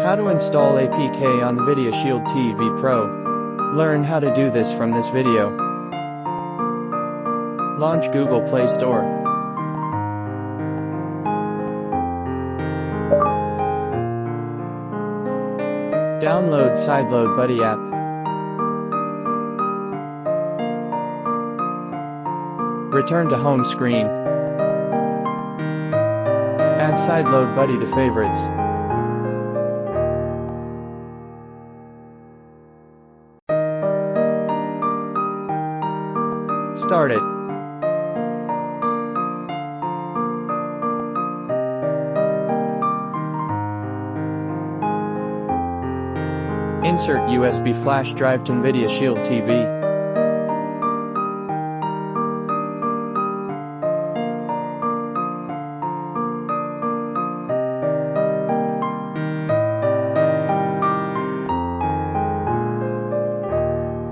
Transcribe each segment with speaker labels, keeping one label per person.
Speaker 1: How to install APK on NVIDIA SHIELD TV Pro. Learn how to do this from this video. Launch Google Play Store. Download Sideload Buddy app. Return to home screen. Add Sideload Buddy to favorites. Start it. Insert USB flash drive to NVIDIA SHIELD TV.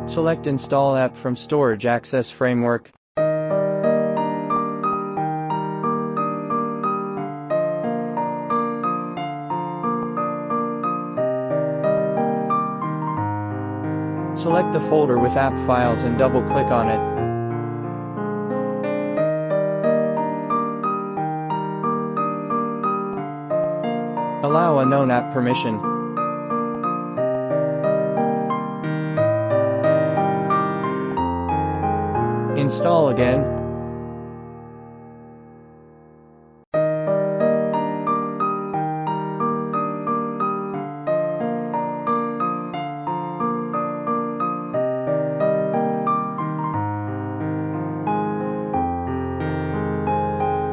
Speaker 1: Select Install App from Storage Access Framework. Select the folder with app files and double-click on it. Allow unknown app permission. Install again.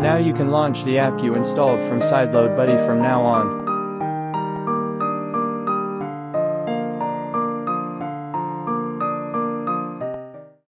Speaker 1: Now you can launch the app you installed from Sideload Buddy from now on.